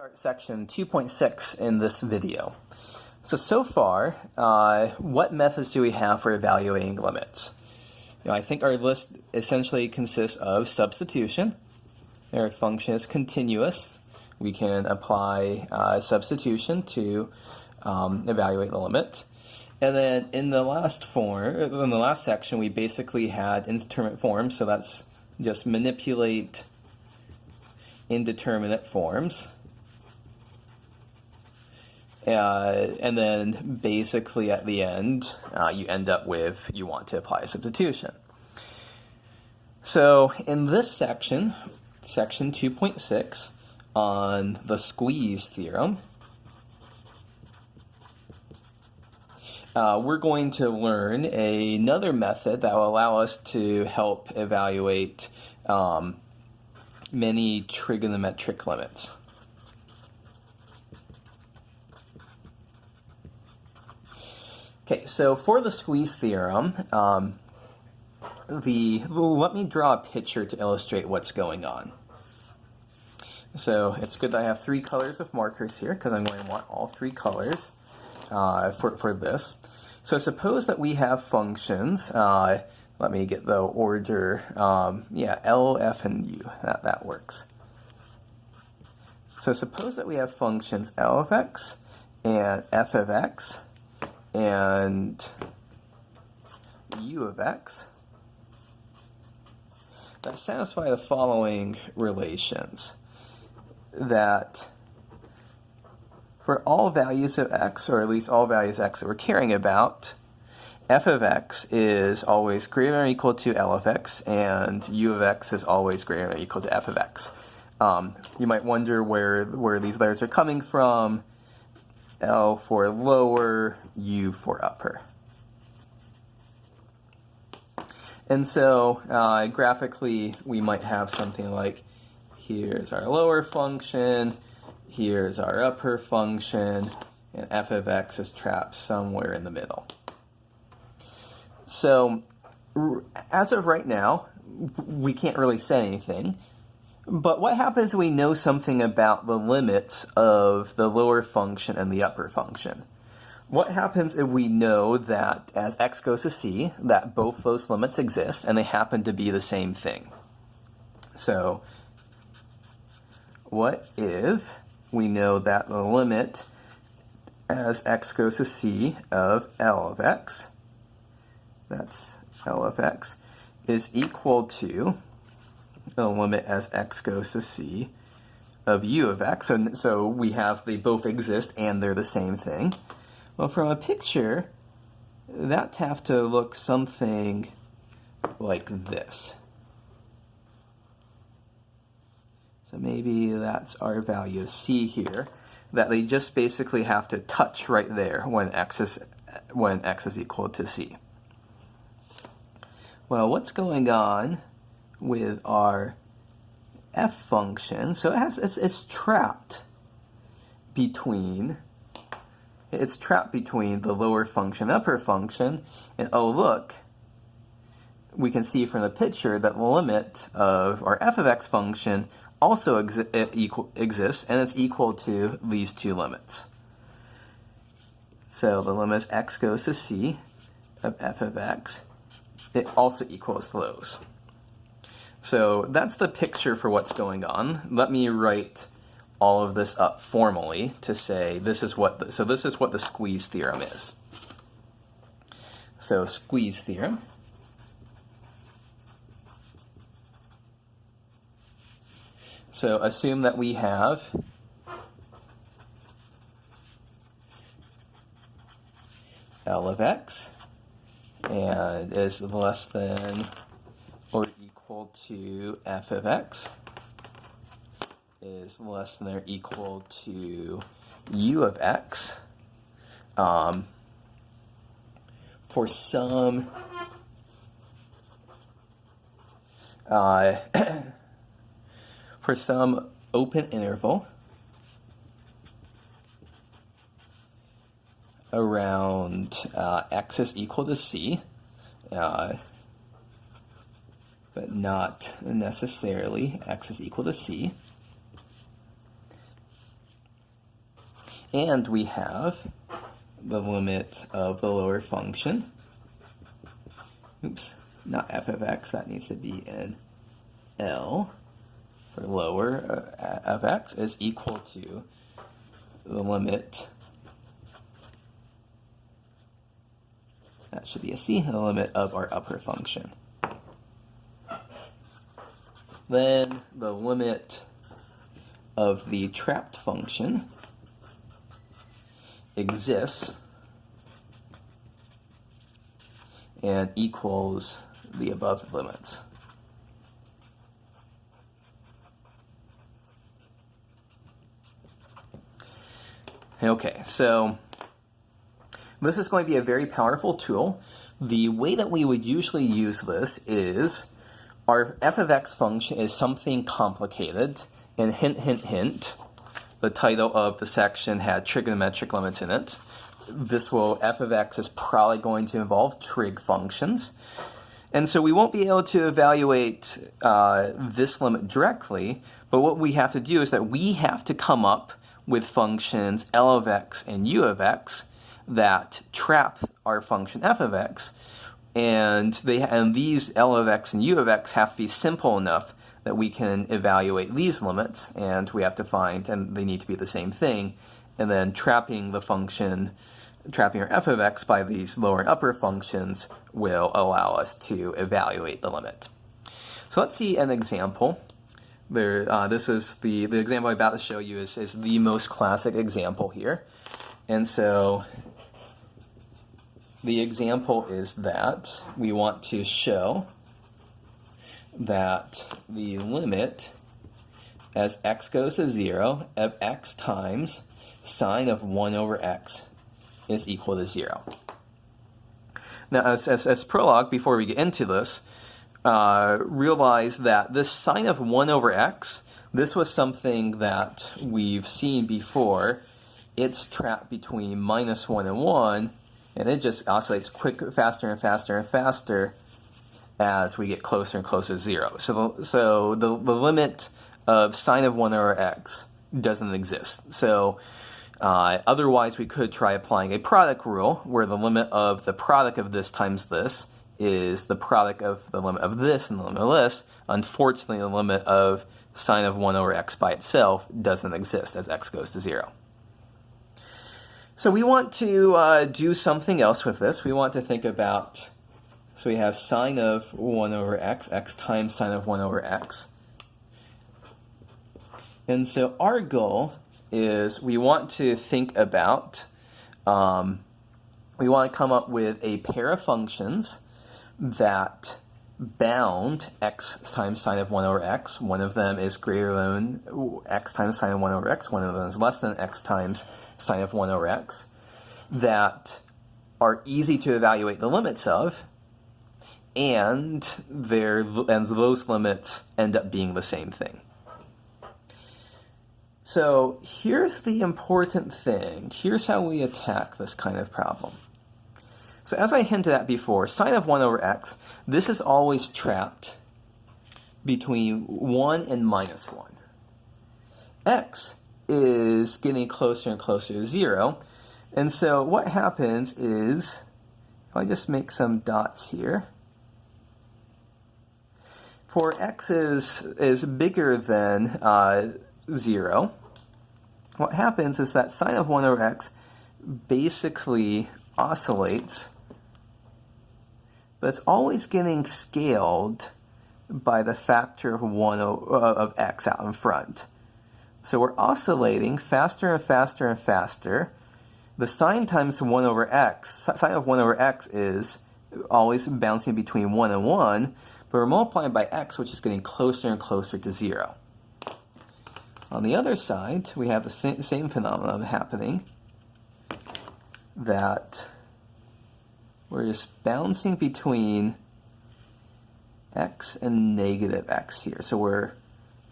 Start section 2.6 in this video. So far, what methods do we have for evaluating limits? I think our list essentially consists of substitution. Our function is continuous. We can apply substitution to evaluate the limit. And then in the last section, we basically had indeterminate forms. So that's just manipulate indeterminate forms. And then basically at the end, you end up with you want to apply a substitution. So in this section, section 2.6 on the squeeze theorem, we're going to learn another method that will allow us to help evaluate many trigonometric limits. Okay, so for the squeeze theorem, let me draw a picture to illustrate what's going on. So it's good that I have three colors of markers here because I'm going to want all three colors for this. So suppose that we have functions. Let me get the order. L, F, and U. That works. So suppose that we have functions L of x and F of x and U of x that satisfy the following relations. That for all values of x, or at least all values of x that we're caring about, f of x is always greater than or equal to L of x, and U of x is always greater than or equal to f of x. You might wonder where these letters are coming from. L for lower, U for upper. And so graphically, we might have something like, here's our lower function, here's our upper function, and f of x is trapped somewhere in the middle. So as of right now, we can't really say anything. But what happens if we know something about the limits of the lower function and the upper function? What happens if we know that as x goes to c, that both those limits exist and they happen to be the same thing? So what if we know that the limit as x goes to c of L of x, that's L of x, is equal to the limit as x goes to c of U of x. So we have they both exist and they're the same thing. Well, from a picture, that'd have to look something like this. So maybe that's our value of c here, that they just basically have to touch right there when x is equal to c. Well, what's going on with our f function? So it's trapped between the lower function and upper function, and oh look, we can see from the picture that the limit of our f of x function also exists, and it's equal to these two limits. So the limit as x goes to c of f of x, it also equals those. So that's the picture for what's going on. Let me write all of this up formally to say this is what the squeeze theorem is. So squeeze theorem. So assume that we have L of x and is less than or equal to f of x is less than or equal to U of x for some open interval around x is equal to c, but not necessarily x is equal to c. And we have the limit of the lower function. Oops, not f of x, that needs to be in L for lower of x is equal to the limit, that should be a c, the limit of our upper function. Then the limit of the trapped function exists and equals the above limits. Okay, so this is going to be a very powerful tool. The way that we would usually use this is our f of x function is something complicated, and hint, hint, hint, the title of the section had trigonometric limits in it. F of x is probably going to involve trig functions. And so we won't be able to evaluate this limit directly, but what we have to do is that we have to come up with functions L of x and U of x that trap our function f of x, and these L of x and U of x have to be simple enough that we can evaluate these limits, and we have to find, and they need to be the same thing, and then trapping our f of x by these lower and upper functions will allow us to evaluate the limit. So let's see an example. This is the example I'm about to show you is the most classic example here. And so the example is that we want to show that the limit as x goes to 0 of x times sine of 1 over x is equal to 0. Now, as prologue, before we get into this, realize that this sine of 1 over x, this was something that we've seen before. It's trapped between minus 1 and 1, and it just oscillates faster and faster and faster as we get closer and closer to 0. So the limit of sine of 1 over x doesn't exist. So otherwise we could try applying a product rule where the limit of the product of this times this is the product of the limit of this and the limit of this. Unfortunately, the limit of sine of 1 over x by itself doesn't exist as x goes to 0. So we want to do something else with this. We want to think about, so we have sine of 1 over x, x times sine of 1 over x. And so our goal is we want to think about, we want to come up with a pair of functions that bound x times sine of 1 over x. One of them is greater than x times sine of 1 over x. One of them is less than x times sine of 1 over x. That are easy to evaluate the limits of, and those limits end up being the same thing. So here's the important thing. Here's how we attack this kind of problem. So as I hinted at before, sine of 1 over x, this is always trapped between 1 and minus 1. X is getting closer and closer to 0. And so what happens is, if I just make some dots here, for x is bigger than 0, what happens is that sine of 1 over x basically oscillates, but it's always getting scaled by the factor of 1 of x out in front. So we're oscillating faster and faster and faster. The sine times 1 over x, sine of 1 over x is always bouncing between 1 and 1, but we're multiplying by x, which is getting closer and closer to 0. On the other side, we have the same phenomenon happening, that we're just bouncing between x and negative x here. So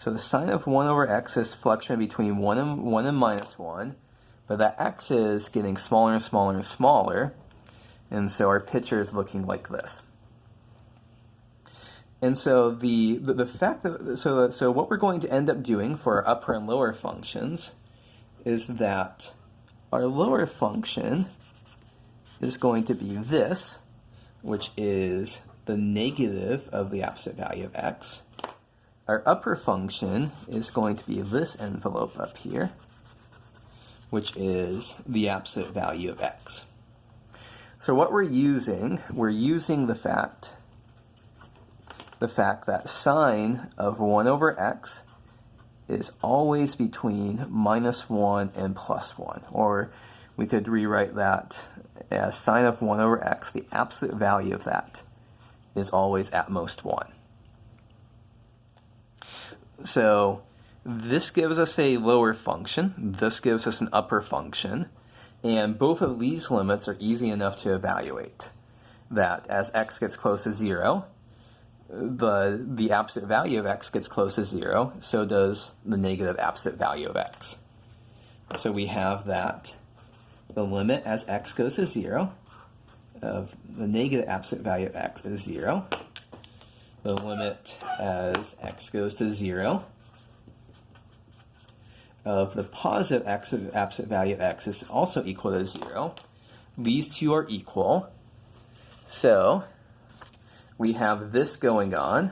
the sine of 1 over x is fluctuating between 1 and minus 1, but that x is getting smaller and smaller and smaller, and so our picture is looking like this. And so the fact that so what we're going to end up doing for our upper and lower functions is that our lower function is going to be this, which is the negative of the absolute value of x. Our upper function is going to be this envelope up here, which is the absolute value of x. So what we're using the fact that sine of 1 over x is always between -1 and +1, or we could rewrite that as sine of 1 over x, the absolute value of that is always at most 1. So this gives us a lower function, this gives us an upper function, and both of these limits are easy enough to evaluate. That as x gets close to 0, the absolute value of x gets close to 0, so does the negative absolute value of x. So we have that the limit as x goes to 0 of the negative absolute value of x is 0. The limit as x goes to 0 of the positive absolute value of x is also equal to 0. These two are equal. So we have this going on,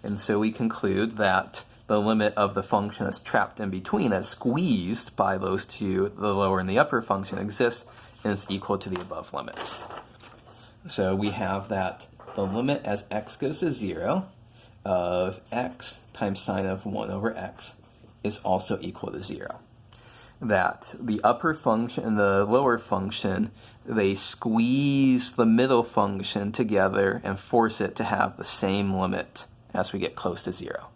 and so we conclude that the limit of the function that's trapped in between, that's squeezed by those two, the lower and the upper function, exists, and it's equal to the above limits. So we have that the limit as x goes to 0 of x times sine of 1 over x is also equal to 0. That the upper function and the lower function, they squeeze the middle function together and force it to have the same limit as we get close to 0.